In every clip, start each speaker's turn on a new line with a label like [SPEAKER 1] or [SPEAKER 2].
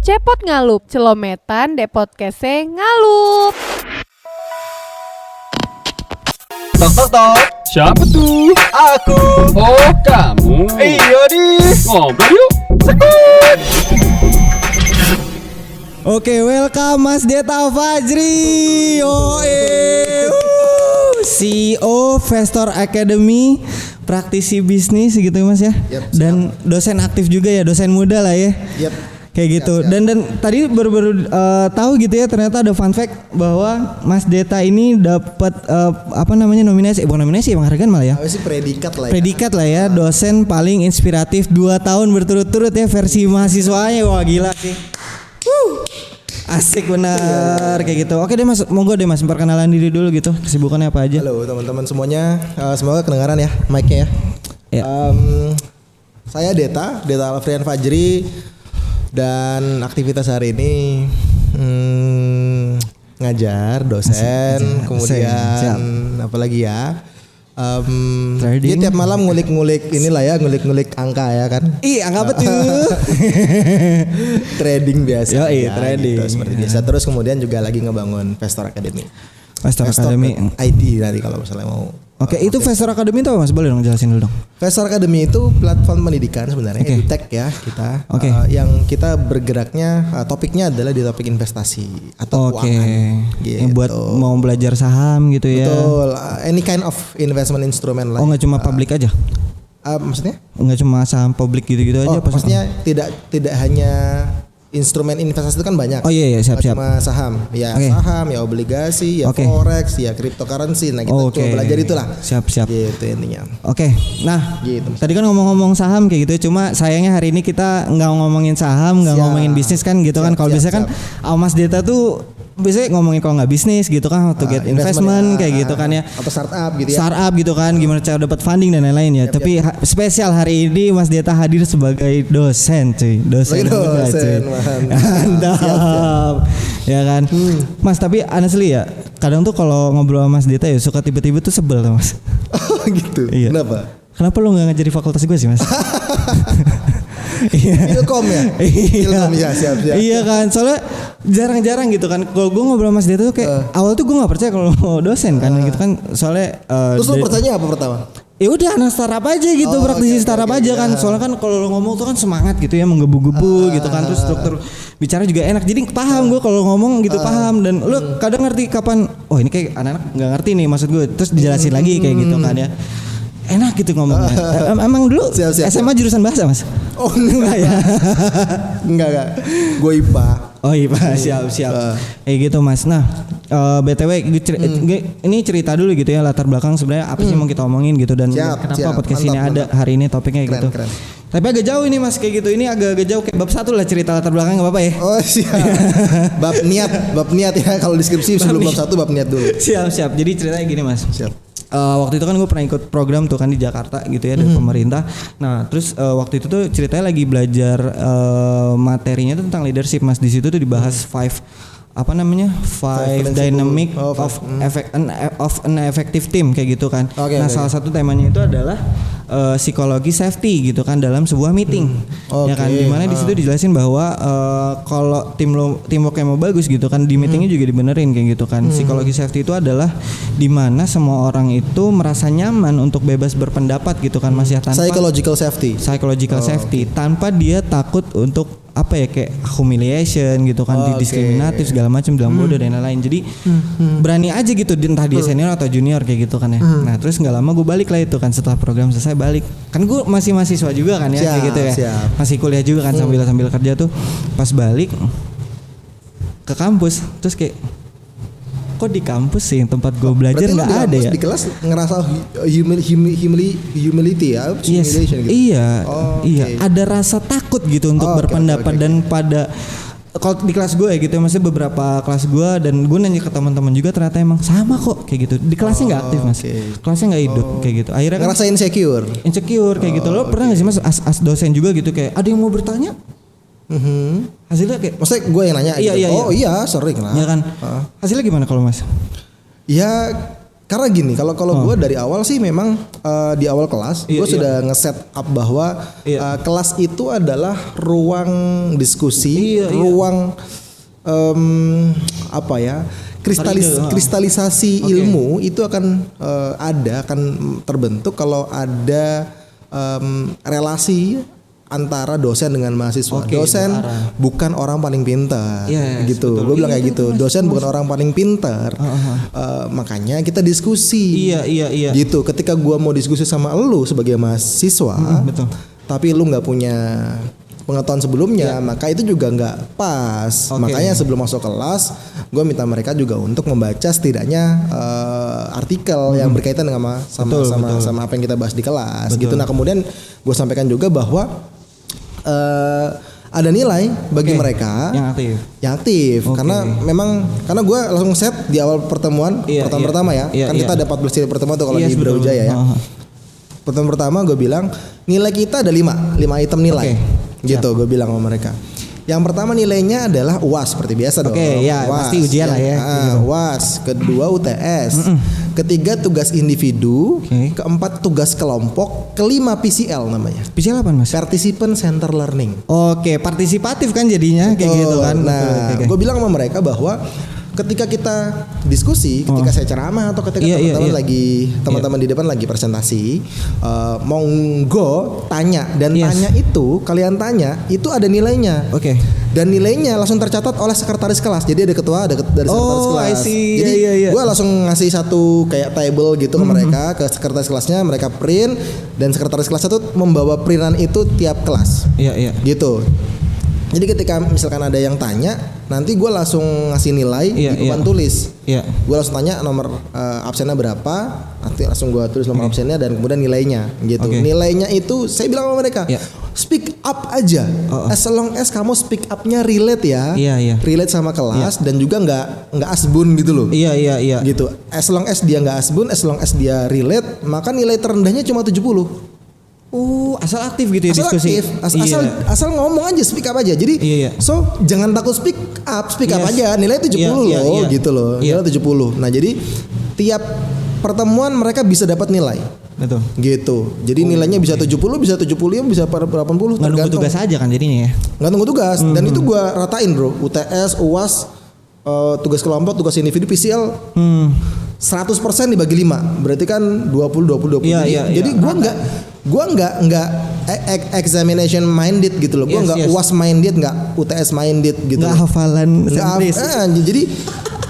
[SPEAKER 1] Cepot ngalup, celometan de podcastnya ngalup.
[SPEAKER 2] Tok tok tok.
[SPEAKER 3] Siapa tuh?
[SPEAKER 2] Aku.
[SPEAKER 3] Oh, kamu.
[SPEAKER 2] Iya nih.
[SPEAKER 3] Ngobrol yuk.
[SPEAKER 2] Sekut.
[SPEAKER 4] Oke, welcome Mas Deta Fajri. CEO Vestor Academy, praktisi bisnis gitu Mas ya.
[SPEAKER 2] Yep,
[SPEAKER 4] dan dosen aktif juga ya, dosen muda lah ya.
[SPEAKER 2] Yep.
[SPEAKER 4] Kayak gitu.
[SPEAKER 2] Siap.
[SPEAKER 4] Dan tadi baru tahu gitu ya, ternyata ada fun fact bahwa Mas Deta ini dapat nominasi, bukan nominasi, penghargaan malah ya.
[SPEAKER 2] Apa sih predikat lah ya.
[SPEAKER 4] Predikat lah ya, dosen paling inspiratif 2 tahun berturut-turut ya versi mahasiswanya. Wah gila sih. Asik benar kayak gitu. Oke deh Mas, monggo deh Mas perkenalan diri dulu gitu. Kesibukannya apa aja?
[SPEAKER 2] Halo teman-teman semuanya, semoga kedengaran ya mic-nya ya.
[SPEAKER 4] Ya.
[SPEAKER 2] Saya Deta Alfrian Fajri, dan aktivitas hari ini ngajar, dosen, kemudian apalagi ya. Dia tiap malam ngulik-ngulik inilah ya, ngulik-ngulik angka ya kan.
[SPEAKER 4] Angka apa tuh?
[SPEAKER 2] Trading biasa.
[SPEAKER 4] Ya, trading.
[SPEAKER 2] Gitu, seperti biasa. Terus kemudian juga lagi ngebangun Vestor Academy.
[SPEAKER 4] Vestor Academy.
[SPEAKER 2] IT tadi kalau misalnya mau.
[SPEAKER 4] Oke, itu Vestor Academy itu apa Mas? Boleh dong jelasin dulu dong.
[SPEAKER 2] Vestor Academy itu platform pendidikan sebenarnya,
[SPEAKER 4] Oke.
[SPEAKER 2] edutech ya kita.
[SPEAKER 4] Oke.
[SPEAKER 2] Yang kita bergeraknya topiknya adalah di topik investasi atau keuangan. Gitu.
[SPEAKER 4] Yang buat mau belajar saham gitu ya.
[SPEAKER 2] Betul. Any kind of investment instrument lah.
[SPEAKER 4] Oh, nggak cuma publik aja?
[SPEAKER 2] Maksudnya?
[SPEAKER 4] Nggak cuma saham publik gitu-gitu aja?
[SPEAKER 2] Maksudnya tidak hanya instrumen investasi itu kan banyak.
[SPEAKER 4] Oh iya siap.
[SPEAKER 2] Cuma saham, ya
[SPEAKER 4] Okay.
[SPEAKER 2] saham, ya obligasi, ya forex, ya cryptocurrency. Nah kita coba belajar itulah.
[SPEAKER 4] Siap.
[SPEAKER 2] Gitu intinya.
[SPEAKER 4] Oke, nah
[SPEAKER 2] Gitu.
[SPEAKER 4] tadi kan ngomong-ngomong saham kayak gitu, cuma sayangnya hari ini kita nggak ngomongin saham, nggak
[SPEAKER 2] Siap.
[SPEAKER 4] ngomongin bisnis kan gitu kan. Kalau biasanya kan Mas Deta tuh biasanya ngomongin kalau nggak bisnis gitu kan, to get investment kayak gitu kan ya.
[SPEAKER 2] Atau startup gitu ya.
[SPEAKER 4] Startup gitu kan, gimana cara dapat funding dan lain-lain ya. Tapi spesial hari ini Mas Deta hadir sebagai dosen cuy, dosen muda, cuy. Mantap. Ya kan. Mas tapi honestly ya, kadang tuh kalau ngobrol sama Mas Deta ya suka tiba-tiba tuh sebel tuh Mas.
[SPEAKER 2] Oh gitu.
[SPEAKER 4] Iya. Kenapa lu gak ngajar di fakultas gue sih Mas?
[SPEAKER 2] Ilkom ya? Ilkom ya, siap.
[SPEAKER 4] Iya kan, soalnya jarang-jarang gitu kan. Kalau gue ngobrol sama Mas Deta tuh kayak awal tuh gue gak percaya kalau dosen kan gitu kan. Soalnya
[SPEAKER 2] Terus lu pertanyaan apa pertama?
[SPEAKER 4] Ya udah anak startup aja gitu, praktisi startup aja kan. Soalnya kan kalau lo ngomong tuh kan semangat gitu ya, menggebu-gebu gitu kan. Terus struktur bicara juga enak. Jadi paham gue kalau ngomong gitu, paham. Dan lo kadang ngerti kapan, oh ini kayak anak-anak gak ngerti nih maksud gue. Terus dijelasin lagi kayak gitu kan ya. Enak gitu ngomongnya. Emang dulu
[SPEAKER 2] Siap.
[SPEAKER 4] SMA jurusan bahasa Mas?
[SPEAKER 2] Oh enggak ya. Enggak. Gue IPA.
[SPEAKER 4] Oh iya siap. Kayak gitu Mas. Nah BTW ini cerita dulu gitu ya, latar belakang sebenarnya apa sih mau kita omongin gitu. Dan kenapa podcast ini ada hari ini topiknya gitu.
[SPEAKER 2] Keren.
[SPEAKER 4] Tapi agak jauh ini Mas kayak gitu. Ini agak jauh kayak bab 1 lah, cerita latar belakang, gak apa-apa ya.
[SPEAKER 2] Oh siap. Bab niat ya, kalau deskripsi sebelum bab 1 bab niat dulu.
[SPEAKER 4] Siap. Jadi ceritanya gini Mas.
[SPEAKER 2] Siap.
[SPEAKER 4] Waktu itu kan gue pernah ikut program tuh kan di Jakarta gitu ya dari pemerintah. Nah terus waktu itu tuh ceritanya lagi belajar materinya tuh tentang leadership Mas. Di situ tuh dibahas five dynamic of an effective team kayak gitu kan. Salah satu temanya itu adalah psikologi safety gitu kan dalam sebuah meeting. Ya kan, dimana di situ dijelasin bahwa kalau teamworknya mau bagus gitu kan, di meetingnya juga dibenerin kayak gitu kan. Psikologi safety itu adalah dimana semua orang itu merasa nyaman untuk bebas berpendapat gitu kan Mas ya, tanpa psychological safety tanpa dia takut untuk apa ya, kayak humiliation gitu kan, didiskriminatif segala macam, bilang bodoh dan lain-lain. Jadi berani aja gitu, entah dia senior atau junior kayak gitu kan ya. Nah terus nggak lama gue balik lah itu kan, setelah program selesai balik kan, gue masih mahasiswa juga kan ya, kayak gitu ya. Masih kuliah juga kan sambil kerja tuh. Pas balik ke kampus terus kayak, kok di kampus sih tempat gue belajar nggak ada ya?
[SPEAKER 2] Di kelas ngerasa humility ya, humiliation gitu.
[SPEAKER 4] Iya. Ada rasa takut gitu untuk berpendapat. Dan pada kalau di kelas gue ya gitu, maksudnya beberapa kelas gue, dan gue nanya ke teman-teman juga ternyata emang sama kok kayak gitu. Di kelasnya nggak aktif Mas, kelasnya nggak hidup kayak gitu. Akhirnya
[SPEAKER 2] ngerasa insecure
[SPEAKER 4] kayak gitu. Lo pernah nggak sih Mas as dosen juga gitu, kayak ada yang mau bertanya? Hasilnya kayak,
[SPEAKER 2] maksudnya gue yang nanya.
[SPEAKER 4] Iya.
[SPEAKER 2] Iya sering lah.
[SPEAKER 4] Ya kan. Hasilnya gimana kalau Mas?
[SPEAKER 2] Ya Karena gini, kalau gue dari awal sih memang di awal kelas gue sudah nge-set up bahwa kelas itu adalah ruang diskusi, ruang kristalisasi ilmu itu akan akan terbentuk kalau ada relasi antara dosen dengan mahasiswa. Dosen bukan orang paling pintar, gitu. Gue bilang kayak gitu. Dosen bukan orang paling pintar. Makanya kita diskusi.
[SPEAKER 4] Iya.
[SPEAKER 2] Gitu. Ketika gue mau diskusi sama lu sebagai mahasiswa,
[SPEAKER 4] betul.
[SPEAKER 2] tapi lu nggak punya pengetahuan sebelumnya, maka itu juga nggak pas. Makanya sebelum masuk kelas, gue minta mereka juga untuk membaca setidaknya artikel yang berkaitan dengan sama apa yang kita bahas di kelas. Gitu. Nah kemudian gue sampaikan juga bahwa ada nilai bagi mereka yang aktif karena gue langsung set di awal pertemuan pertama ya. Kita ada 14 kali pertemuan tuh kalau di Brawijaya ya. Pertemuan pertama gue bilang nilai kita ada 5 item nilai. Gitu gue bilang sama mereka. Yang pertama nilainya adalah UAS seperti biasa dong.
[SPEAKER 4] UAS, pasti ujian lah ya.
[SPEAKER 2] UAS, kedua UTS, ketiga tugas individu, keempat tugas kelompok, kelima PCL namanya.
[SPEAKER 4] PCL apa Mas?
[SPEAKER 2] Participant Center Learning.
[SPEAKER 4] Partisipatif kan jadinya kayak gitu kan.
[SPEAKER 2] Nah, gue bilang sama mereka bahwa ketika kita diskusi, ketika saya ceramah atau ketika teman-teman di depan lagi presentasi, monggo tanya dan tanya itu kalian tanya itu ada nilainya. Dan nilainya langsung tercatat oleh sekretaris kelas. Jadi ada ketua, ada dari sekretaris kelas. Jadi gue langsung ngasih satu kayak table gitu ke mereka, ke sekretaris kelasnya, mereka print dan sekretaris kelas itu membawa printan itu tiap kelas. Gitu. Jadi ketika misalkan ada yang tanya, nanti gue langsung ngasih nilai di papan tulis. Gue langsung tanya nomor absennya berapa, nanti langsung gue tulis nomor absennya dan kemudian nilainya gitu. Nilainya itu saya bilang sama mereka, speak up aja. As long as kamu speak up-nya relate ya. Relate sama kelas dan juga nggak asbun gitu loh. Gitu. As long as dia nggak asbun, as long as dia relate, maka nilai terendahnya cuma 70.
[SPEAKER 4] Asal aktif gitu ya diskusi.
[SPEAKER 2] Asal ngomong aja, speak up aja. Jadi so jangan takut speak up aja. Nilai 70 loh gitu loh. Nilai 70. Nah, jadi tiap pertemuan mereka bisa dapat nilai.
[SPEAKER 4] Betul.
[SPEAKER 2] Gitu. Jadi nilainya bisa 70, bisa 75, bisa 80.
[SPEAKER 4] Nggak nunggu tugas aja kan jadinya ya.
[SPEAKER 2] Nggak nunggu tugas. Dan itu gua ratain, Bro. UTS, UAS, tugas kelompok, tugas individu, PCL. 100% dibagi 5. Berarti kan 20. Jadi gua enggak examination minded gitu loh. Gua enggak UAS minded, enggak UTS minded gitu.
[SPEAKER 4] Enggak hafalan sentris.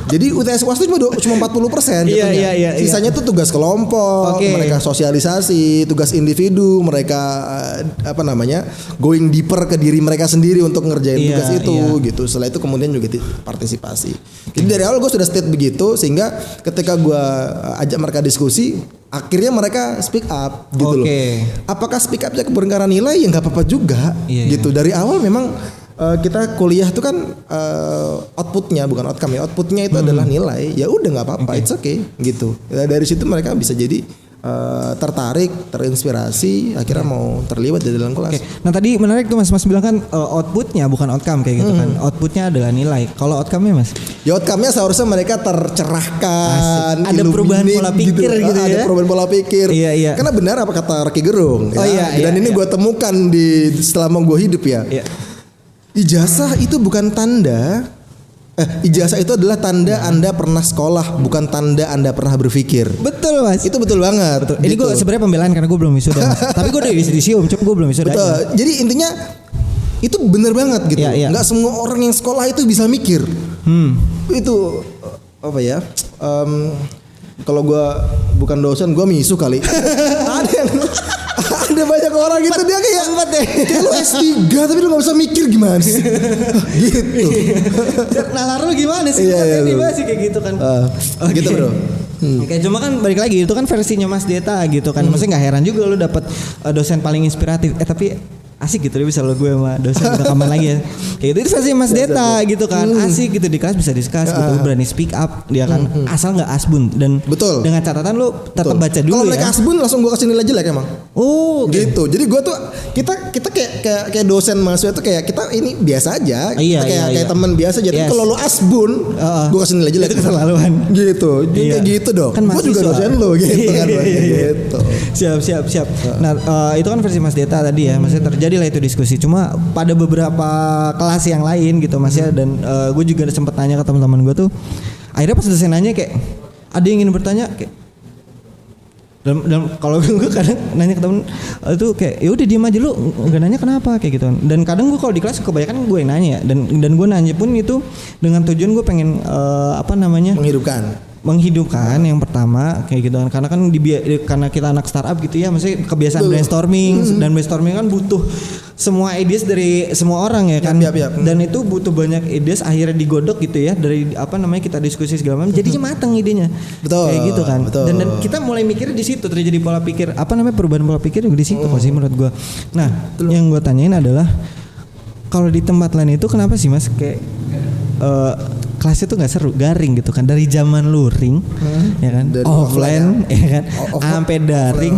[SPEAKER 2] Jadi UTS UAS itu cuma 40% jatuhnya. Sisanya tuh tugas kelompok, mereka sosialisasi, tugas individu, mereka going deeper ke diri mereka sendiri untuk ngerjain tugas itu gitu. Setelah itu kemudian juga partisipasi. Jadi dari awal gue sudah state begitu sehingga ketika gue ajak mereka diskusi, akhirnya mereka speak up gitu loh. Apakah speak upnya keberenggaran nilai? Ya nggak apa-apa juga gitu. Dari awal memang kita kuliah itu kan outputnya bukan outcome ya. Outputnya itu adalah nilai. Ya udah nggak apa-apa, it's okay gitu. Dari situ mereka bisa jadi tertarik, terinspirasi, akhirnya mau terlibat di dalam kelas.
[SPEAKER 4] Nah tadi menarik tuh Mas bilang kan outputnya bukan outcome kayak gitu kan. Outputnya adalah nilai. Kalau outcome-nya Mas?
[SPEAKER 2] Ya outcome-nya seharusnya mereka tercerahkan,
[SPEAKER 4] ada perubahan pola pikir gitu ya.
[SPEAKER 2] Ada perubahan pola pikir. Karena benar apa kata Rocky Gerung. Dan ini gue temukan selama gue hidup ya. Ijazah itu bukan tanda. Ijazah itu adalah tanda Anda pernah sekolah, bukan tanda Anda pernah berpikir.
[SPEAKER 4] Betul Mas.
[SPEAKER 2] Itu betul banget.
[SPEAKER 4] Betul. Ini gue sebenarnya pembelaan karena gue belum wisuda. Tapi gue udah disium, cuma gue belum wisuda.
[SPEAKER 2] Betul. Jadi intinya itu bener banget gitu. Nggak semua orang yang sekolah itu bisa mikir. Itu apa ya? Kalau gue bukan dosen, gue misu kali. Ada banyak orang gitu dia kayak lu S3 tapi lu gak bisa mikir gimana sih gitu.
[SPEAKER 4] Nalar lu gimana sih? Tiba-tiba sih kayak gitu kan.
[SPEAKER 2] Gitu bro.
[SPEAKER 4] Cuma kan balik lagi itu kan versinya Mas Deta gitu kan. Maksudnya gak heran juga lu dapet dosen paling inspiratif. Tapi asik gitu bisa lo gue sama dosen kita kapan lagi ya. Kayak gitu versi Mas Deta gitu kan. Asik gitu di kelas bisa discuss gitu, berani speak up dia kan. Asal enggak asbun dan
[SPEAKER 2] betul.
[SPEAKER 4] Dengan catatan lu tetap baca dulu.
[SPEAKER 2] Kalau mereka asbun langsung gua kasih nilai jelek emang.
[SPEAKER 4] Oh,
[SPEAKER 2] gitu. Jadi gua tuh kita kayak dosen mahasiswa tuh kayak kita ini biasa aja. Kayak teman biasa aja. Tapi kalau lu asbun, gua kasih nilai jelek.
[SPEAKER 4] Itu keterlaluan.
[SPEAKER 2] Gitu. Jadi kayak gitu dong.
[SPEAKER 4] Kan
[SPEAKER 2] gua juga dosen lu gitu kan. Gitu.
[SPEAKER 4] Siap. Nah, itu kan versi Mas Deta tadi ya. Maksudnya terjadilah itu diskusi. Cuma pada beberapa kelas yang lain gitu Mas ya, dan gue juga sempat tanya ke teman-teman gue tuh. Akhirnya pas dosen nanya kayak ada yang ingin bertanya kayak dan kalau gue kadang nanya ke temen itu kayak ya udah diam aja lu nggak nanya kenapa kayak gitu. Dan kadang gue kalau di kelas kebanyakan gue yang nanya ya, dan gue nanya pun itu dengan tujuan gue pengen menghidupkan yang pertama kayak gitu kan, karena kan karena kita anak startup gitu ya, maksudnya kebiasaan brainstorming dan brainstorming kan butuh semua ideas dari semua orang ya kan, dan itu butuh banyak ideas akhirnya digodok gitu ya dari kita diskusi segala macam jadinya matang idenya.
[SPEAKER 2] Betul,
[SPEAKER 4] kayak gitu kan.
[SPEAKER 2] Betul.
[SPEAKER 4] Dan kita mulai mikir di situ, terjadi pola pikir perubahan pola pikir di situ sih menurut gue. Nah yang gue tanyain adalah kalau di tempat lain itu kenapa sih Mas kayak kelasnya tuh nggak seru, garing gitu kan, dari zaman luring ya kan, dari offline ya kan, sampai daring,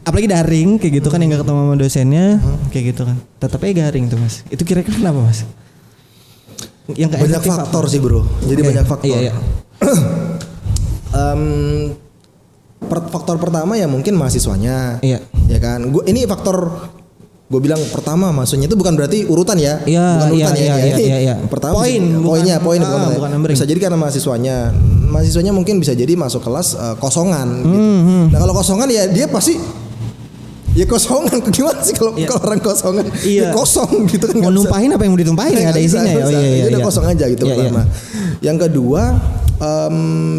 [SPEAKER 4] apalagi daring kayak gitu kan, yang nggak ketemu sama dosennya kayak gitu kan, tetapnya garing tuh Mas. Itu kira-kira kenapa Mas? Yang
[SPEAKER 2] banyak faktor sih bro, jadi banyak faktor.
[SPEAKER 4] Iya.
[SPEAKER 2] Faktor pertama ya mungkin mahasiswanya, ya kan. Ini faktor gue bilang pertama, maksudnya itu bukan berarti urutan ya, bukan urutan ya. Pertama bukan bisa jadi karena mahasiswanya mungkin bisa jadi masuk kelas kosongan gitu. Nah kalau kosongan ya dia pasti ya kosongan. Gimana sih kalau orang kosongan ya kosong gitu kan,
[SPEAKER 4] mau numpahin apa yang mau ditumpahin nggak ada isinya ya.
[SPEAKER 2] Udah kosong aja gitu pertama. Yang kedua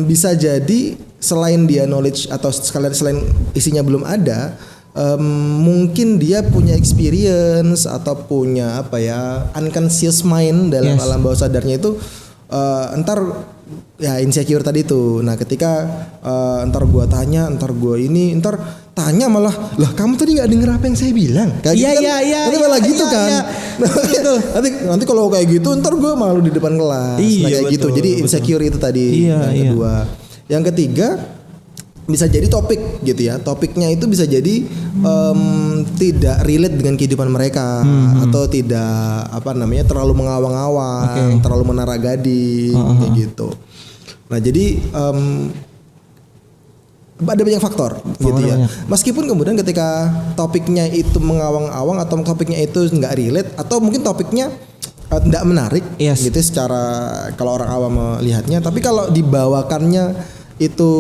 [SPEAKER 2] bisa jadi selain dia knowledge atau selain isinya belum ada, mungkin dia punya experience atau punya unconscious mind dalam alam bawah sadarnya itu entar ya insecure tadi tuh. Nah ketika entar gua tanya, entar tanya malah lah kamu tadi nggak denger apa yang saya bilang kayak gitu kan. Nanti malah gitu kan. Nanti kalau kayak gitu entar gua malu di depan kelas. Kayak gitu. Jadi insecure itu tadi yang kedua. Yang ketiga bisa jadi topik gitu ya, topiknya itu bisa jadi tidak relate dengan kehidupan mereka, atau tidak terlalu mengawang-awang, terlalu menara-gadi kayak gitu. Nah jadi ada banyak faktor gitu ya. Meskipun kemudian ketika topiknya itu mengawang-awang atau topiknya itu nggak relate, atau mungkin topiknya tidak menarik gitu secara kalau orang awam melihatnya, tapi kalau dibawakannya itu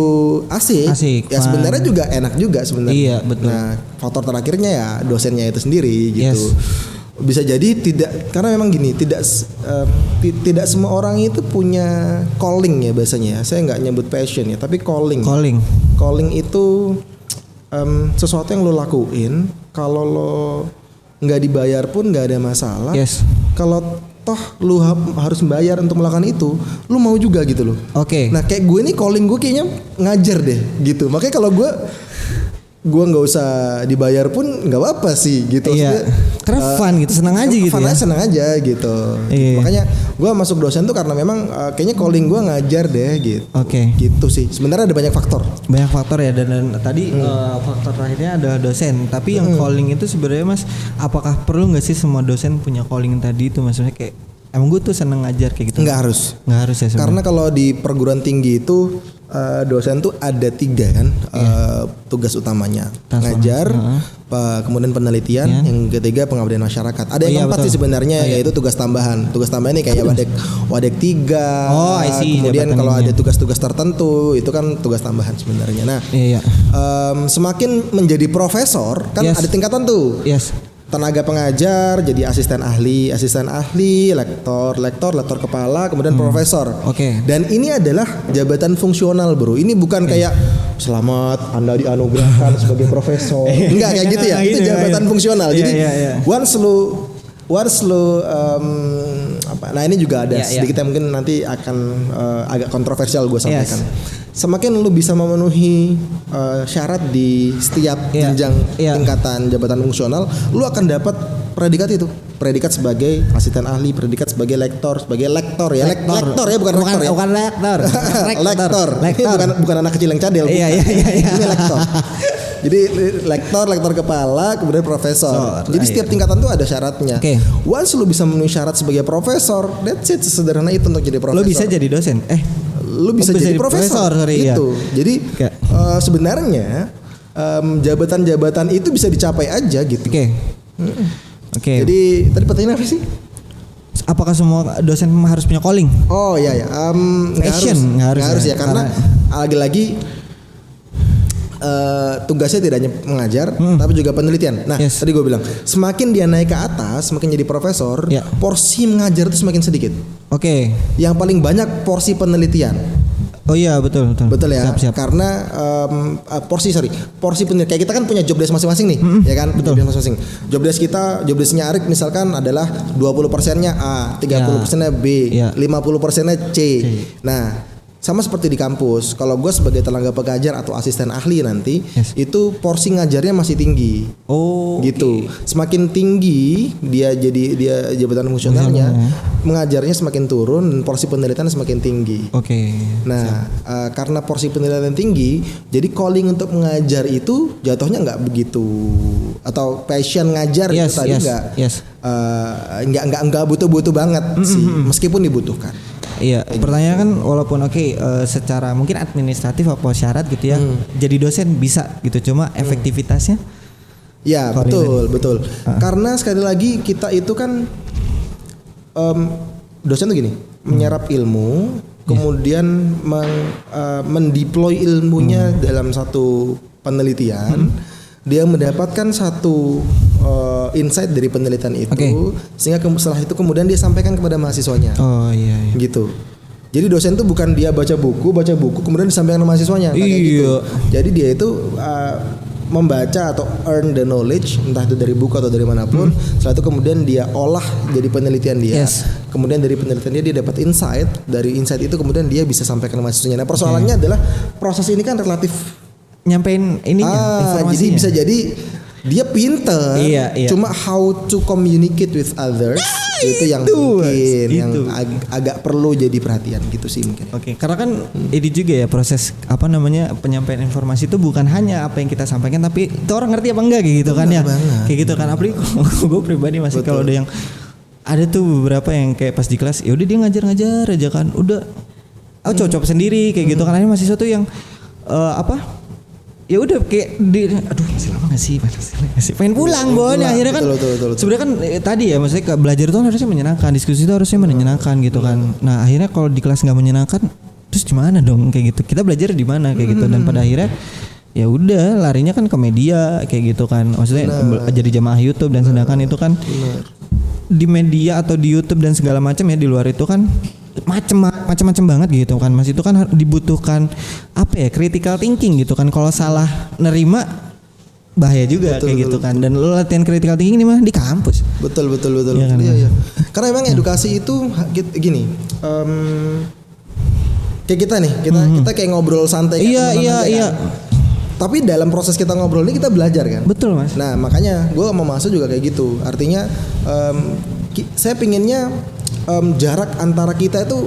[SPEAKER 2] asik ya sebenarnya juga enak juga sebenarnya. Iya, betul. Nah faktor terakhirnya ya dosennya itu sendiri gitu. Bisa jadi tidak, karena memang gini, tidak semua orang itu punya calling ya biasanya. Saya nggak nyebut passion ya, tapi calling itu sesuatu yang lo lakuin, kalau lo nggak dibayar pun nggak ada masalah. Kalau toh lu harus bayar untuk melakukan itu, lu mau juga gitu loh. Nah kayak gue nih calling gue kayaknya ngajar deh gitu. Makanya kalau gue nggak usah dibayar pun nggak apa-apa sih gitu.
[SPEAKER 4] Karena fun gitu, senang aja gitu ya.
[SPEAKER 2] Senang aja gitu. Makanya gue masuk dosen tuh karena memang kayaknya calling gue ngajar deh gitu. Gitu sih. Sebenarnya ada banyak faktor. Banyak faktor
[SPEAKER 4] ya, dan tadi faktor terakhirnya adalah dosen. Tapi yang calling itu sebenarnya Mas, apakah perlu nggak sih semua dosen punya calling tadi itu? Maksudnya kayak emang gue tuh seneng ngajar kayak gitu? Nggak harus ya sebenernya. Karena kalau di perguruan tinggi itu dosen tuh ada 3 kan tugas utamanya, ngajar, kemudian penelitian, yang ketiga pengabdian masyarakat. Ada yang keempat sih sebenarnya, yaitu tugas tambahan. Tugas tambahan ini kayak wadek 3. Kemudian kalau ada tugas-tugas tertentu itu kan tugas tambahan sebenarnya. Nah semakin menjadi profesor kan ada tingkatan tuh. Tenaga pengajar jadi asisten ahli, lektor kepala, kemudian profesor. Dan ini adalah jabatan fungsional bro. Ini bukan kayak selamat Anda dianugerahkan sebagai profesor. Enggak kayak gitu ya. Itu jabatan fungsional. Jadi once lu nah ini juga ada sedikit yang mungkin nanti akan agak kontroversial gue sampaikan. Semakin lu bisa memenuhi syarat di setiap jenjang tingkatan jabatan fungsional, lu akan dapat predikat itu.
[SPEAKER 2] predikat sebagai asisten ahli, predikat sebagai lektor ya, lektor ya, bukan rektor ya.
[SPEAKER 4] Bukan lektor.
[SPEAKER 2] Lektor. Ini bukan anak kecil yang cadel.
[SPEAKER 4] Iya.
[SPEAKER 2] Ini lektor. Jadi lektor kepala, kemudian profesor. Jadi setiap tingkatan tuh ada syaratnya. Once lu bisa memenuhi syarat sebagai profesor, that's it, sesederhana itu untuk jadi profesor.
[SPEAKER 4] Lu bisa jadi dosen.
[SPEAKER 2] Lu bisa jadi profesor gitu. Jadi sebenarnya jabatan-jabatan itu bisa dicapai aja gitu.
[SPEAKER 4] Oke.
[SPEAKER 2] Jadi tadi pertanyaannya apa sih?
[SPEAKER 4] Apakah semua dosen harus punya calling?
[SPEAKER 2] Oh iya ya. Nggak harus ya, karena lagi-lagi tugasnya tidak hanya mengajar, tapi juga penelitian. Nah, tadi gue bilang, semakin dia naik ke atas, semakin jadi profesor, porsi mengajar itu semakin sedikit. Yang paling banyak porsi penelitian.
[SPEAKER 4] Oh iya, betul.
[SPEAKER 2] Betul ya.
[SPEAKER 4] Siap.
[SPEAKER 2] Karena porsi penelitian. Kayak kita kan punya job desk masing-masing nih, ya kan?
[SPEAKER 4] Betul.
[SPEAKER 2] Job desk masing-masing. Job desknya Arik misalkan adalah 20%-nya A, 30%-nya B, 50%-nya C. Nah, sama seperti di kampus, kalau gue sebagai tenaga pengajar atau asisten ahli nanti, itu porsi ngajarnya masih tinggi. Gitu. Semakin tinggi dia jabatan fungsionalnya, mengajarnya semakin turun dan porsi penelitian semakin tinggi. Nah, karena porsi penelitian tinggi, jadi calling untuk mengajar itu jatuhnya nggak begitu, atau passion ngajar itu tadi nggak butuh-butuh banget sih, meskipun dibutuhkan.
[SPEAKER 4] Iya, pertanyaan kan walaupun secara mungkin administratif apa syarat gitu ya, jadi dosen bisa gitu, cuma efektivitasnya?
[SPEAKER 2] Ya betul. Karena sekali lagi kita itu kan dosen tuh gini, menyerap ilmu, kemudian mendeploy ilmunya dalam satu penelitian. Dia mendapatkan satu insight dari penelitian itu, sehingga setelah itu kemudian dia sampaikan kepada mahasiswanya. Gitu. Jadi dosen tuh bukan dia baca buku kemudian disampaikan ke mahasiswanya. Gitu. Jadi dia itu membaca atau earn the knowledge, entah itu dari buku atau dari manapun. Setelah itu kemudian dia olah jadi penelitian dia. Kemudian dari penelitian dia dapat insight. Dari insight itu kemudian dia bisa sampaikan ke mahasiswanya. Nah, persoalannya adalah proses ini kan relatif
[SPEAKER 4] nyampein informasinya.
[SPEAKER 2] Jadi bisa jadi dia pinter, cuma how to communicate with others itu yang mungkin yang agak perlu jadi perhatian gitu sih mungkin.
[SPEAKER 4] Karena kan ini juga ya proses penyampaian informasi itu bukan hanya apa yang kita sampaikan, tapi itu orang ngerti apa enggak kayak gitu. Benar kan ya, kayak gitu kan. Apalagi gue pribadi masih kalau ada tuh beberapa yang kayak pas di kelas, ya udah dia ngajar aja kan, udah cocok sendiri kayak gitu kan. Akhirnya mahasiswa tuh yang ya udah kayak masih lama nggak sih pengen pulang akhirnya kan sebenarnya kan tadi ya maksudnya belajar itu harusnya menyenangkan, diskusi itu harusnya menyenangkan gitu kan. Nah akhirnya kalau di kelas nggak menyenangkan, terus gimana dong kayak gitu, kita belajar di mana kayak gitu. Dan pada akhirnya ya udah larinya kan ke media kayak gitu kan, maksudnya jadi jamaah YouTube. Dan sedangkan itu kan di media atau di YouTube dan segala macam ya di luar itu kan macam-macam banget gitu kan Mas. Itu kan dibutuhkan critical thinking gitu kan. Kalau salah nerima bahaya juga gitu kan. Dan lo latihan critical thinking ini mah di kampus.
[SPEAKER 2] Betul.
[SPEAKER 4] Ya kan,
[SPEAKER 2] iya. Karena emang edukasi itu gini. Kayak kita nih, kita kayak ngobrol santai kan. Iya. Tapi dalam proses kita ngobrol ini kita belajar kan.
[SPEAKER 4] Betul Mas.
[SPEAKER 2] Nah makanya gue mau masuk juga kayak gitu. Artinya saya pinginnya jarak antara kita itu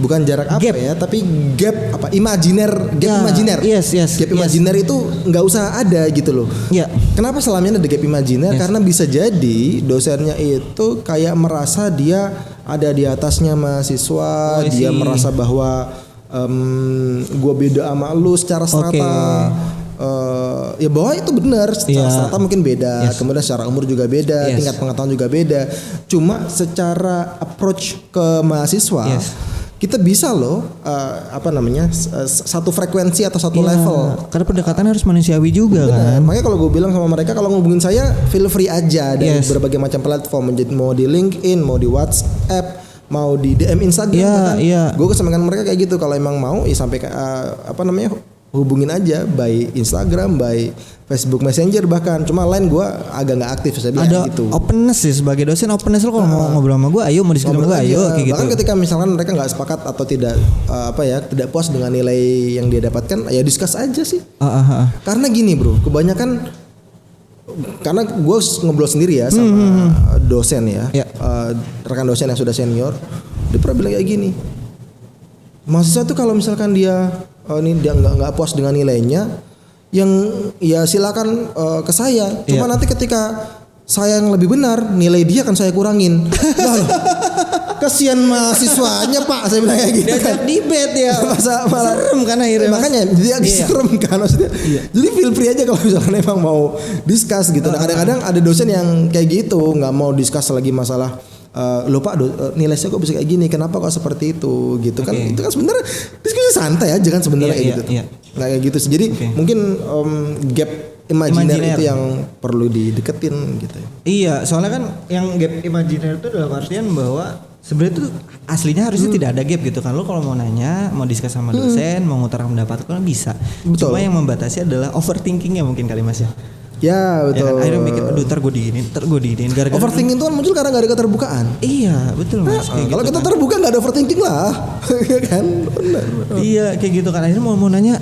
[SPEAKER 2] bukan jarak gap tapi gap imajiner. Gap imajiner itu nggak usah ada gitu loh. Kenapa selamanya ada gap imajiner? Karena bisa jadi dosennya itu kayak merasa dia ada di atasnya mahasiswa, dia merasa bahwa gue beda sama lu secara strata. Ya bahwa itu benar, secara strata mungkin beda, kemudian secara umur juga beda, tingkat pengetahuan juga beda. Cuma secara approach ke mahasiswa, kita bisa loh satu frekuensi atau satu level.
[SPEAKER 4] Karena pendekatan harus manusiawi juga kan.
[SPEAKER 2] Makanya kalau gue bilang sama mereka, kalau ngubungin saya feel free aja dari berbagai macam platform, mau di LinkedIn, mau di WhatsApp, mau di DM Instagram. Gue kesampaikan mereka kayak gitu. Kalau emang mau ya sampai hubungin aja by Instagram, by Facebook Messenger bahkan. Cuma lain gue agak nggak aktif saya bilang
[SPEAKER 4] ada
[SPEAKER 2] gitu.
[SPEAKER 4] Openness sih sebagai dosen, openness lo kalau mau ngobrol sama gue, ayo mau diskusi sama gue, ayo kayak gitu.
[SPEAKER 2] Bahkan ketika misalkan mereka nggak sepakat atau tidak tidak puas dengan nilai yang dia dapatkan, ya discuss aja sih. Karena gini bro, kebanyakan karena gue ngobrol sendiri ya sama dosen ya, rekan dosen yang sudah senior, dia pernah bilang kayak gini, mahasiswa tuh kalau misalkan dia dia nggak puas dengan nilainya, yang ya silakan ke saya, cuma nanti ketika saya yang lebih benar, nilai dia akan saya kurangin. Kasihan mahasiswanya Pak, saya bilang kayak gitu.
[SPEAKER 4] Diajak debate ya.
[SPEAKER 2] Masa malah
[SPEAKER 4] serem kan akhirnya.
[SPEAKER 2] Makanya dia serem kan maksudnya. Jadi feel free aja kalau misalkan emang mau discuss gitu. Nah, kadang-kadang ada dosen yang kayak gitu, nggak mau discuss lagi masalah loh Pak, nilai saya kok bisa kayak gini, kenapa kok seperti itu gitu kan. Itu kan sebenarnya diskusi santai aja kan sebenarnya kayak gitu. Nggak kayak gitu sih. Jadi mungkin gap imajiner itu yang perlu dideketin gitu ya.
[SPEAKER 4] Iya, soalnya kan yang gap imajiner itu dalam artian bahwa sebenarnya tuh aslinya harusnya tidak ada gap gitu kan. Lo kalau mau nanya, mau diskus sama dosen, mau ngutarakan pendapat kan bisa.
[SPEAKER 2] Betul.
[SPEAKER 4] Cuma yang membatasi adalah overthinkingnya mungkin kali Mas ya.
[SPEAKER 2] Ya betul.
[SPEAKER 4] Ya kan, akhirnya mikir aduh ntar gue diinin gara-gara
[SPEAKER 2] overthinking itu kan muncul karena gak ada keterbukaan.
[SPEAKER 4] Iya betul Mas.
[SPEAKER 2] Kalau gitu kita terbuka gak ada overthinking lah. Kan benar.
[SPEAKER 4] Iya kayak gitu kan. Akhirnya mau nanya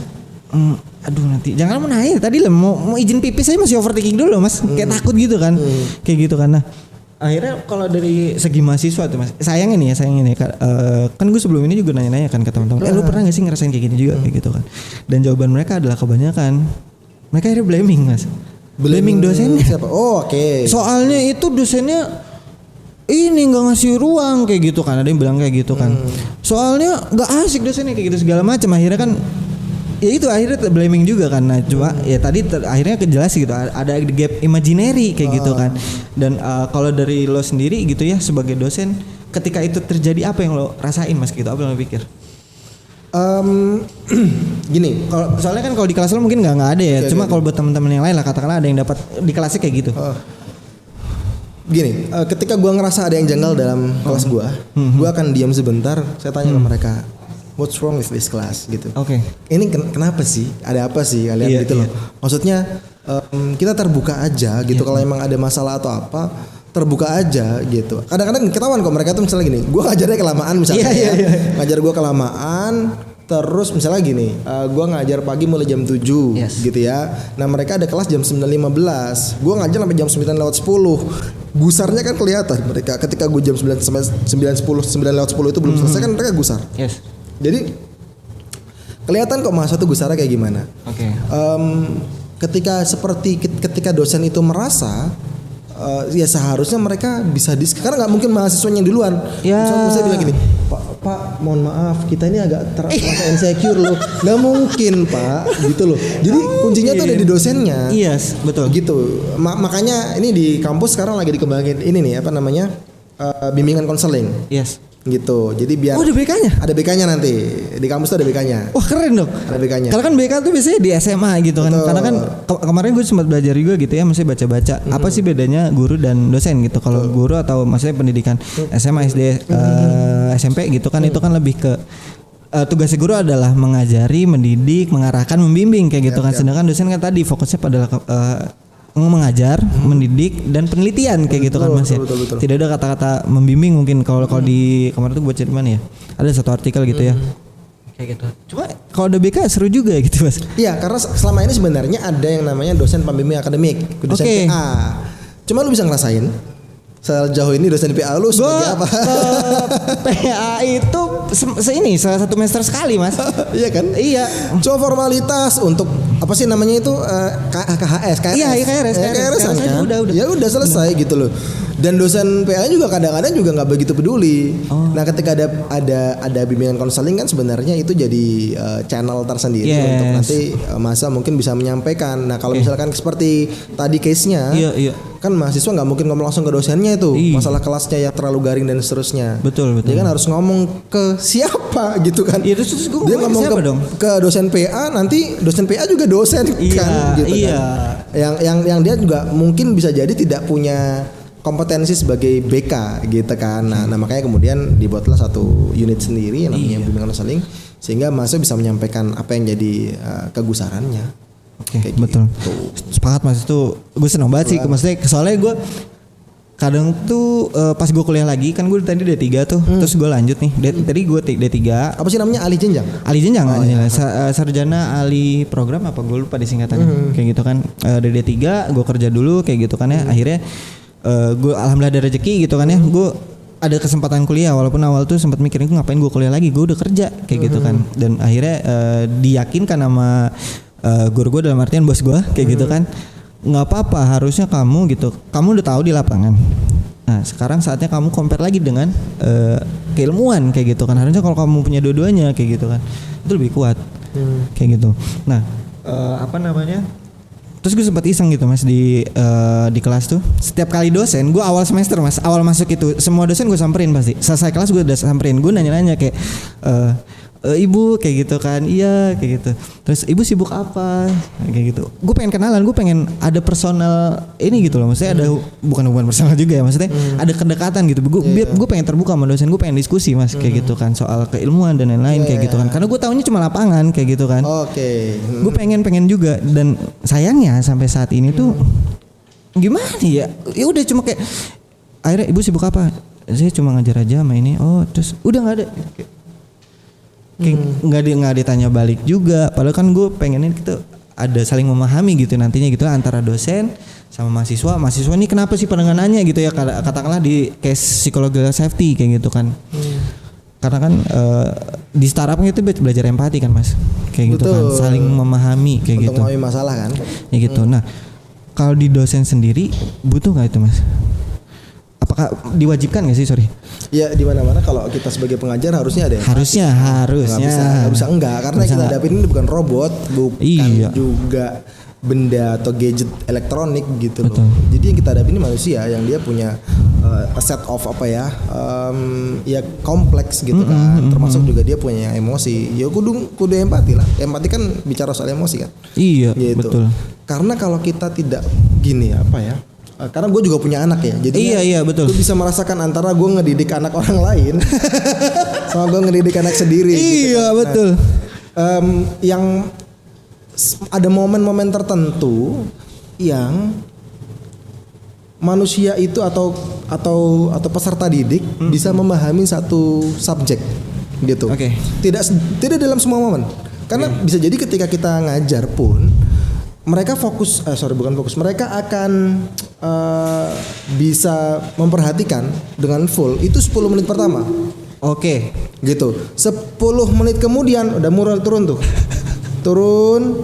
[SPEAKER 4] aduh nanti jangan mau nanya tadi lah mau izin pipis saya masih overthinking dulu Mas. Kayak takut gitu kan. Kayak gitu kan. Nah akhirnya kalau dari segi mahasiswa tuh Mas, sayang ini kan gue sebelum ini juga nanya-nanya kan ke teman-teman, lu pernah gak sih ngerasain kayak gini juga kayak gitu kan, dan jawaban mereka adalah kebanyakan mereka akhirnya blaming Mas, blaming dosennya.
[SPEAKER 2] Siapa? Oh oke.
[SPEAKER 4] Soalnya itu dosennya ini nggak ngasih ruang kayak gitu kan, ada yang bilang kayak gitu kan, soalnya nggak asik dosennya kayak gitu segala macam. Akhirnya kan ya itu akhirnya blaming juga kan. Nah cuma ya tadi akhirnya kejelas gitu ada gap imaginary kayak gitu kan. Dan kalau dari lo sendiri gitu ya sebagai dosen, ketika itu terjadi apa yang lo rasain Mas gitu, apa yang lo pikir?
[SPEAKER 2] Gini,
[SPEAKER 4] kalau soalnya kan kalau di kelas lo mungkin nggak ada ya. Cuma kalau buat teman-teman yang lain lah, katakanlah ada yang dapat di kelasnya kayak gitu.
[SPEAKER 2] Gini, ketika gua ngerasa ada yang janggal dalam kelas gua akan diam sebentar, saya tanya ke mereka, what's wrong with this class gitu. Ini kenapa sih? Ada apa sih kalian gitu loh. Maksudnya kita terbuka aja gitu. Kalau emang ada masalah atau apa, terbuka aja gitu. Kadang-kadang ketahuan kok mereka tuh misalnya gini, gue ngajarnya kelamaan misalnya ngajar gue kelamaan, terus misalnya gini, gue ngajar pagi mulai jam 7 gitu ya. Nah mereka ada kelas jam 9.15, gue ngajar sampai jam 9:10. Gusarnya kan kelihatan mereka ketika gue jam 9 sampai 9:10 itu belum selesai kan mereka gusar. Jadi kelihatan kok mahasiswa tuh gusarnya kayak gimana. Ketika dosen itu merasa ya seharusnya mereka bisa karena nggak mungkin mahasiswanya yang duluan. Saya bilang gini, Pak, mohon maaf, kita ini agak terasa insecure loh. Nggak mungkin Pak, gitu loh. Jadi kuncinya tuh ada di dosennya.
[SPEAKER 4] Betul.
[SPEAKER 2] Gitu. Makanya ini di kampus sekarang lagi dikembangin ini nih bimbingan konseling. Gitu. Jadi biar
[SPEAKER 4] ada BK-nya?
[SPEAKER 2] Ada BK-nya nanti. Di kampus tuh ada BK-nya.
[SPEAKER 4] Wah keren dong.
[SPEAKER 2] Ada BK-nya.
[SPEAKER 4] Karena kan BK tuh biasanya di SMA gitu kan. Karena kan kemarin gue sempat belajar juga gitu ya, mesti baca-baca apa sih bedanya guru dan dosen gitu. Kalau guru atau maksudnya pendidikan SMA, SD, SMP gitu kan, itu kan lebih ke tugasnya guru adalah mengajari, mendidik, mengarahkan, membimbing kayak gitu kan. Sedangkan dosen kan tadi fokusnya pada mengajar, mendidik dan penelitian kayak gitu kan Mas ya. Betul. Tidak ada kata-kata membimbing mungkin kalau di kemarin tuh buat cerita ya. Ada satu artikel gitu ya. Kayak gitu. Cuma kalau ada BK seru juga gitu Mas.
[SPEAKER 2] Iya, karena selama ini sebenarnya ada yang namanya dosen pembimbing akademik, dosen PA. Cuma lu bisa ngerasain sejauh ini dosen PA lu sebagai apa?
[SPEAKER 4] PA itu salah satu semester sekali Mas.
[SPEAKER 2] Iya kan?
[SPEAKER 4] Iya.
[SPEAKER 2] Cuma formalitas untuk apa sih namanya itu KHS.
[SPEAKER 4] Iya, KRS kan.
[SPEAKER 2] Ya udah selesai gitu loh. Dan dosen PA juga kadang-kadang juga nggak begitu peduli. Nah ketika ada bimbingan konseling kan sebenarnya itu jadi channel tersendiri untuk nanti masa mungkin bisa menyampaikan. Nah kalau misalkan seperti tadi case-nya, kan mahasiswa nggak mungkin ngomong langsung ke dosennya itu masalah kelasnya yang terlalu garing dan seterusnya.
[SPEAKER 4] Betul.
[SPEAKER 2] Dia kan harus ngomong ke siapa gitu kan.
[SPEAKER 4] Terus
[SPEAKER 2] dia ngomong ke dosen PA, nanti dosen PA juga dosen kan gitu kan. Yang dia juga mungkin bisa jadi tidak punya kompetensi sebagai BK gitu kan. Nah makanya kemudian dibuatlah satu unit sendiri yang namanya bimbingan konseling sehingga mahasiswa bisa menyampaikan apa yang jadi kegusarannya.
[SPEAKER 4] Betul. Sepakat Mas, itu gue senang banget sih. Maksudnya soalnya gue kadang tuh pas gue kuliah lagi kan gue tadi D3 tuh, terus gue lanjut nih. Tadi gue D3.
[SPEAKER 2] Apa sih namanya, ahli jenjang?
[SPEAKER 4] Ahli jenjang, sarjana ahli program apa gue lupa disingkatannya. Kayak gitu kan. Dari D3 gue kerja dulu kayak gitu kan ya. Akhirnya gue alhamdulillah ada rezeki gitu kan ya. Gue ada kesempatan kuliah, walaupun awal tuh sempat mikirin gue ngapain gue kuliah lagi, gue udah kerja kayak gitu kan. Dan akhirnya diyakinkan sama guru gue, dalam artian bos gue kayak gitu kan. Nggak apa-apa, harusnya kamu gitu, kamu udah tahu di lapangan. Nah sekarang saatnya kamu compare lagi dengan keilmuan kayak gitu kan. Harusnya kalau kamu punya dua-duanya kayak gitu kan, itu lebih kuat kayak gitu. Nah apa namanya, terus gue sempat iseng gitu mas di kelas tuh. Setiap kali dosen, gue awal semester mas, awal masuk itu semua dosen gue samperin pasti. Selesai kelas gue udah samperin, gue nanya-nanya kayak ibu kayak gitu kan, iya kayak gitu. Terus ibu sibuk apa kayak gitu. Gue pengen kenalan, gue pengen ada personal ini gitu loh. Maksudnya ada bukan hubungan personal juga ya, maksudnya ada kedekatan gitu. Gue pengen terbuka sama dosen, gue pengen diskusi mas kayak gitu kan, soal keilmuan dan lain-lain kayak gitu kan. Karena gue taunya cuma lapangan kayak gitu kan. Gue pengen juga, dan sayangnya sampai saat ini tuh gimana ya? Ya udah cuma kayak akhirnya ibu sibuk apa? Saya cuma ngajar aja sama ini. Oh terus udah nggak ada. Nggak ditanya balik juga, padahal kan gue pengennya kita ada saling memahami gitu nantinya gitu antara dosen sama mahasiswa ini kenapa sih penanganannya gitu ya, katakanlah di case psikologi safety kayak gitu kan. Karena kan di startup itu belajar empati kan mas kayak gitu kan, saling memahami kayak
[SPEAKER 2] untuk
[SPEAKER 4] gitu,
[SPEAKER 2] memahami masalah kan
[SPEAKER 4] ya gitu. Nah kalau di dosen sendiri butuh nggak itu mas? Apakah diwajibkan nggak sih,
[SPEAKER 2] Ya di mana-mana kalau kita sebagai pengajar harusnya ada.
[SPEAKER 4] Harusnya.
[SPEAKER 2] Nggak bisa enggak, karena kita hadapin ini bukan robot, bukan juga benda atau gadget elektronik gitu loh. Jadi yang kita hadapin ini manusia yang dia punya a set of ya kompleks gitu kan. Termasuk juga dia punya emosi. Ya kudu empati lah. Empati kan bicara soal emosi kan.
[SPEAKER 4] Iya,
[SPEAKER 2] gitu.
[SPEAKER 4] Betul.
[SPEAKER 2] Karena kalau kita tidak gini karena gue juga punya anak ya, jadi
[SPEAKER 4] iya betul.
[SPEAKER 2] Gue bisa merasakan antara gue ngedidik anak orang lain sama gue ngedidik anak sendiri.
[SPEAKER 4] Iya gitu kan. Betul.
[SPEAKER 2] Yang ada momen-momen tertentu yang manusia itu atau peserta didik bisa memahami satu subjek gitu. Tidak dalam semua momen. Karena bisa jadi ketika kita ngajar pun mereka mereka akan bisa memperhatikan dengan full itu 10 menit pertama. Gitu. 10 menit kemudian udah mural turun tuh.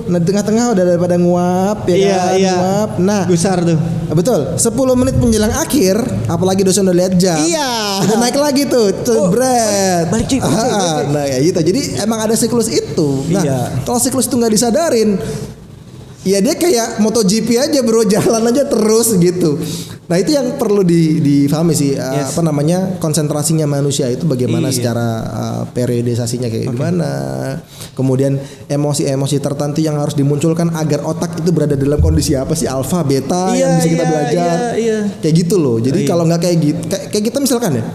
[SPEAKER 2] Nah di tengah-tengah udah daripada nguap nguap. Nah,
[SPEAKER 4] gusar tuh.
[SPEAKER 2] Betul. 10 menit menjelang akhir, apalagi dosen udah lihat jam. Udah naik lagi tuh. Balik. Nah ya gitu. Jadi emang ada siklus itu. Nah, kalau siklus itu enggak disadarin, ya dia kayak MotoGP aja bro, jalan aja terus gitu. Nah itu yang perlu difahami sih, konsentrasinya manusia itu bagaimana secara periodisasinya kayak gimana. Kemudian emosi-emosi tertentu yang harus dimunculkan agar otak itu berada dalam kondisi apa sih, alfa, beta yang bisa kita belajar. Kayak gitu loh. Jadi kalau nggak kayak gitu, kayak kita misalkan ya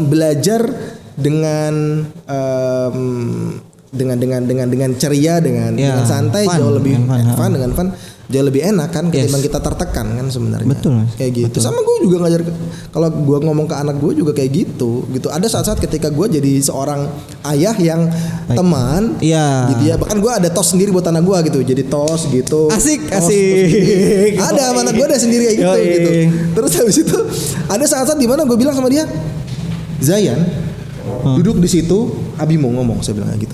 [SPEAKER 2] belajar dengan ceria, dengan santai, jauh lebih fun, jauh lebih enak kan ketimbang kita tertekan kan sebenarnya.
[SPEAKER 4] Betul.
[SPEAKER 2] Kayak gitu. Sama gue juga ngajar, kalau gue ngomong ke anak gue juga kayak gitu. Ada saat-saat ketika gue jadi seorang ayah yang teman, gitu ya. Bahkan gue ada tos sendiri buat anak gue gitu. Jadi tos gitu.
[SPEAKER 4] Asik.
[SPEAKER 2] Ada anak gue ada sendiri kayak gitu. Terus habis itu ada saat-saat di mana gue bilang sama dia, Zayan, duduk di situ, Abi mau ngomong, saya bilang gitu.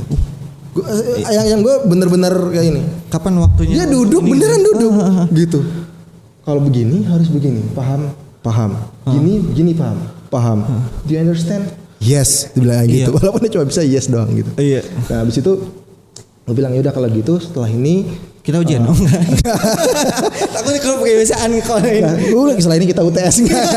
[SPEAKER 2] Yang gue bener-bener kayak ini.
[SPEAKER 4] Kapan waktunya?
[SPEAKER 2] Dia duduk, beneran duduk gitu. Kalau begini harus begini, paham. Gini paham. Do you understand? Yes, dia bilang gitu. Walaupun dia cuma bisa yes doang gitu. Nah, habis itu gue bilang ya udah kalau gitu setelah ini
[SPEAKER 4] kita ujian dong. Takutnya kalau pakai biasaan kalau ini.
[SPEAKER 2] Nah, lagi setelah ini kita UTS enggak.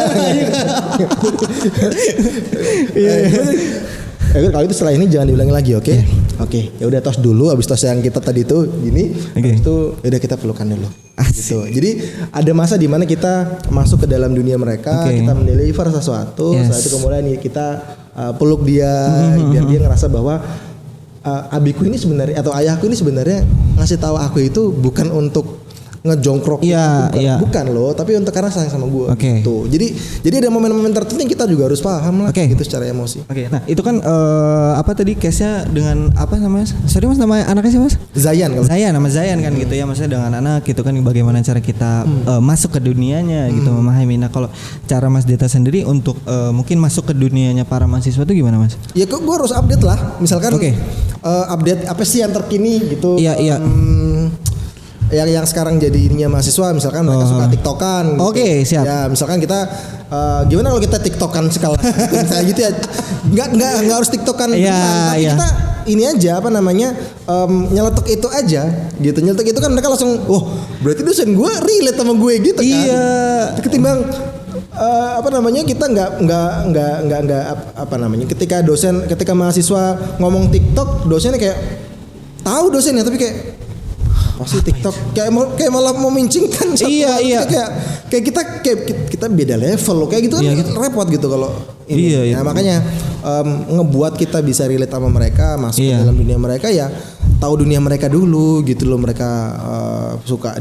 [SPEAKER 2] Kalau itu setelah ini jangan diulangi lagi, oke? Oke. Ya udah tos dulu, habis tos yang kita tadi itu gini, habis itu udah kita pelukan dulu. Gitu. Jadi ada masa di mana kita masuk ke dalam dunia mereka, kita mendeliver sesuatu, saat itu kemudian kita peluk dia, biar dia ngerasa bahwa abiku ini sebenarnya atau ayahku ini sebenarnya ngasih tahu aku itu bukan untuk ngejongkrok bukan loh, tapi untuk karena sayang sama gue gitu. Jadi ada momen-momen tertentu yang kita juga harus paham lah gitu secara emosi.
[SPEAKER 4] Nah itu kan apa tadi case-nya dengan apa namanya? Sorry mas, nama anaknya siapa mas?
[SPEAKER 2] Zayan
[SPEAKER 4] kan gitu ya, maksudnya dengan anak gitu kan bagaimana cara kita masuk ke dunianya gitu, memahami. Nah kalau cara Mas Deta sendiri untuk mungkin masuk ke dunianya para mahasiswa itu gimana mas?
[SPEAKER 2] Ya kok gue harus update lah, misalkan update apa sih yang terkini gitu. Yang sekarang jadi ininya mahasiswa, misalkan mereka suka TikTokan gitu.
[SPEAKER 4] Siap.
[SPEAKER 2] Ya misalkan kita gimana kalau kita TikTokan sekali misalnya gitu ya. Enggak harus TikTokan tapi kita ini aja apa namanya nyeletuk itu aja gitu. Nyeletuk itu kan mereka langsung berarti dosen gue relate sama gue gitu kan. Iya. Ketimbang apa namanya kita nggak apa namanya ketika mahasiswa ngomong TikTok, dosennya kayak tahu dosennya tapi kayak apa sih TikTok kayak malah memincingkan kayak kita beda level loh, kayak gitu kan repot gitu kalau ini. Nah makanya ngebuat kita bisa relate sama mereka, masuk ke dalam dunia mereka, ya tahu dunia mereka dulu gitu loh. Mereka suka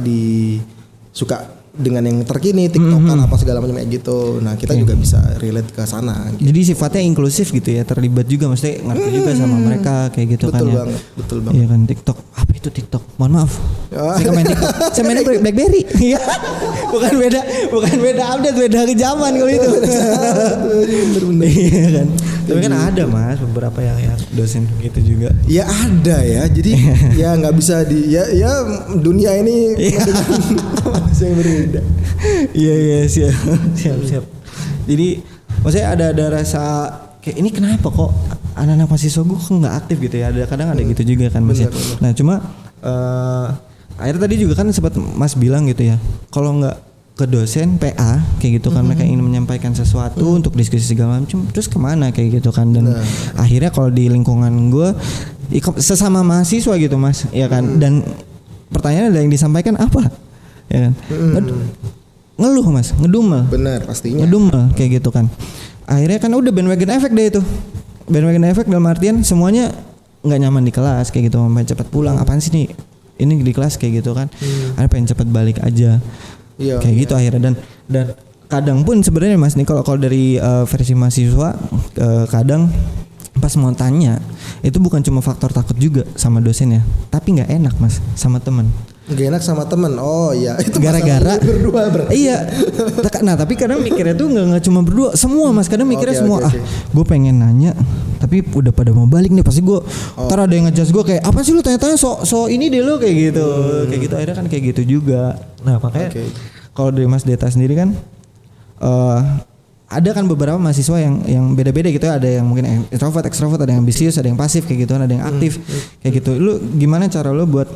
[SPEAKER 2] dengan yang terkini, TikTokan apa segala macam kayak gitu. Nah kita juga bisa relate ke sana gitu.
[SPEAKER 4] Jadi sifatnya inklusif gitu ya, terlibat juga, mesti ngerti juga sama mereka kayak gitu. Betul kan
[SPEAKER 2] betul banget.
[SPEAKER 4] Iya kan, TikTok, apa itu TikTok? Mohon maaf, saya main TikTok, saya mainnya BlackBerry. Iya, bukan beda update, beda ke zaman kalau itu.
[SPEAKER 2] Bener.
[SPEAKER 4] Iya kan. Tapi kan ada mas beberapa yang dosen gitu juga.
[SPEAKER 2] Ya ada ya, jadi ya nggak bisa ya dunia ini yang berbeda.
[SPEAKER 4] Iya siap. Jadi maksudnya ada rasa kayak ini kenapa kok anak-anak mahasiswa gue kok nggak aktif gitu ya? Ada kadang ada gitu juga kan mas. Nah cuma akhirnya tadi juga kan sempat mas bilang gitu ya, kalau nggak ke dosen PA kayak gitu kan, mereka ingin menyampaikan sesuatu untuk diskusi segala macam, terus kemana kayak gitu kan. Dan akhirnya kalau di lingkungan gue sesama mahasiswa gitu mas, ya kan. Dan pertanyaan ada yang disampaikan apa? Ya kan? Ngeluh mas, ngedumel.
[SPEAKER 2] Benar pastinya.
[SPEAKER 4] Ngedumel kayak gitu kan. Akhirnya kan udah bandwagon effect deh itu. Bandwagon effect dalam artian semuanya nggak nyaman di kelas kayak gitu, pengen cepat pulang. Apaan sih nih? Ini di kelas kayak gitu kan. Ada pengen cepat balik aja. Kayak gitu akhirnya. Dan kadang pun sebenarnya mas nih kalau dari versi mahasiswa kadang pas mau tanya itu bukan cuma faktor takut juga sama dosennya, tapi nggak enak mas sama teman.
[SPEAKER 2] Gak enak sama temen. Oh iya, itu
[SPEAKER 4] gara-gara
[SPEAKER 2] berdua berarti.
[SPEAKER 4] Iya. Nah tapi kadang mikirnya tuh nggak cuma berdua, semua mas. Kadang mikirnya semua gue pengen nanya tapi udah pada mau balik nih, pasti gue ntar ada yang ngejudge gue kayak apa sih lu tanya-tanya so ini deh lu kayak gitu. Kayak gitu akhirnya kan kayak gitu juga. Nah makanya kalau dari Mas Deta sendiri kan ada kan beberapa mahasiswa yang beda-beda gitu ya. Ada yang mungkin introvert, extrovert, ada yang ambisius, ada yang pasif kayak gitu, ada yang aktif kayak gitu. Lu gimana cara lu buat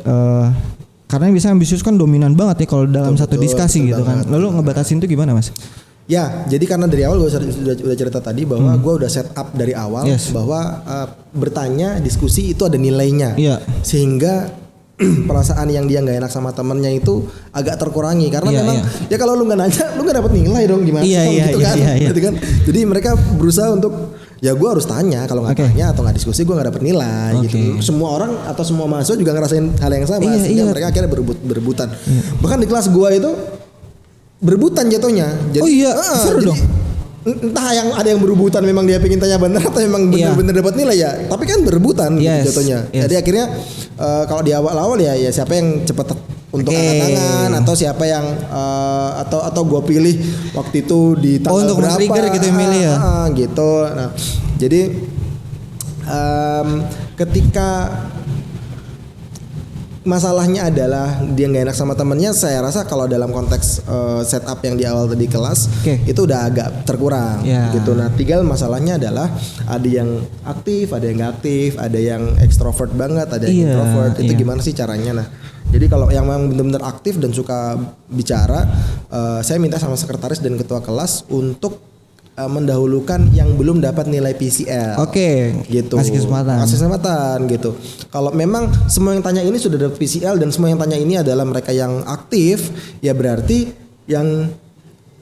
[SPEAKER 4] karena biasanya ambisius kan dominan banget ya kalau dalam satu diskusi gitu kan. Lalu ngebatasin itu gimana mas?
[SPEAKER 2] Ya, jadi karena dari awal gue sudah cerita tadi bahwa gue udah set up dari awal bahwa bertanya, diskusi itu ada nilainya, sehingga perasaan yang dia nggak enak sama temennya itu agak terkurangi karena memang ya kalau lu nggak nanya, lu nggak dapat nilai dong gimana gitu kan. Gitu kan. Jadi mereka berusaha untuk ya gue harus tanya, kalau nggak tanya atau nggak diskusi gue nggak dapet nilai gitu. Semua orang atau semua mahasiswa juga ngerasain hal yang sama, sehingga mereka akhirnya berebutan. Bahkan di kelas gue itu berebutan jatuhnya. Jadi,
[SPEAKER 4] seru dong.
[SPEAKER 2] Entah ada yang berebutan memang dia pengen tanya benar atau memang benar-benar dapat nilai ya. Tapi kan berebutan jatuhnya. Jadi akhirnya kalau di awal-awal ya siapa yang cepat untuk angkat tangan atau siapa yang atau gue pilih waktu itu di tanggal
[SPEAKER 4] untuk
[SPEAKER 2] berapa
[SPEAKER 4] trigger gitu yang milih ya
[SPEAKER 2] gitu. Nah jadi ketika masalahnya adalah dia nggak enak sama temennya, saya rasa kalau dalam konteks setup yang di awal tadi kelas itu udah agak terkurang gitu. Nah tinggal masalahnya adalah ada yang aktif, ada yang nggak aktif, ada yang ekstrovert banget, ada yang introvert. Itu gimana sih caranya? Nah jadi kalau yang memang benar-benar aktif dan suka bicara, saya minta sama sekretaris dan ketua kelas untuk mendahulukan yang belum dapat nilai PCL. Gitu. Kasih kesempatan gitu. Kalau memang semua yang tanya ini sudah dapat PCL dan semua yang tanya ini adalah mereka yang aktif, ya berarti yang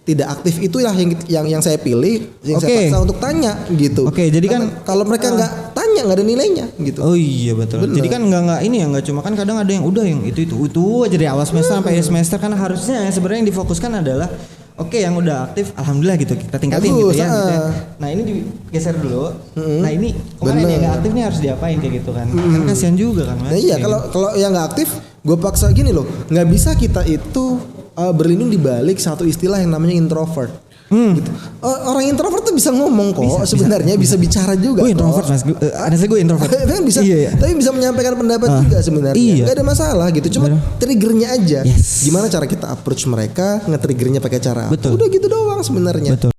[SPEAKER 2] tidak aktif itulah yang saya pilih, yang saya paksa untuk tanya gitu.
[SPEAKER 4] Jadi kan
[SPEAKER 2] kalau mereka nggak tanya nggak ada nilainya gitu.
[SPEAKER 4] Oh iya betul. Bener. Jadi kan nggak ini ya, nggak cuma kan kadang ada yang udah yang itu aja dari awal semester sampai semester, kan harusnya sebenarnya yang difokuskan adalah oke, yang udah aktif alhamdulillah gitu kita tingkatin gitu ya. Nah ini digeser dulu. Nah ini kemarin yang nggak aktif nih harus diapain kayak gitu kan? Kan kasihan juga kan Mas.
[SPEAKER 2] Nah iya, kalau yang nggak aktif gue paksa gini loh, nggak bisa kita itu berlindung di balik satu istilah yang namanya introvert. Gitu. Orang introvert tuh bisa ngomong kok, sebenarnya bisa bicara juga.
[SPEAKER 4] Gue introvert Mas, gue introvert.
[SPEAKER 2] Kan bisa, tapi bisa menyampaikan pendapat juga sebenarnya. Gak ada masalah gitu, cuma triggernya aja. Gimana cara kita approach mereka, nge-triggernya pakai cara apa? Udah gitu doang sebenarnya.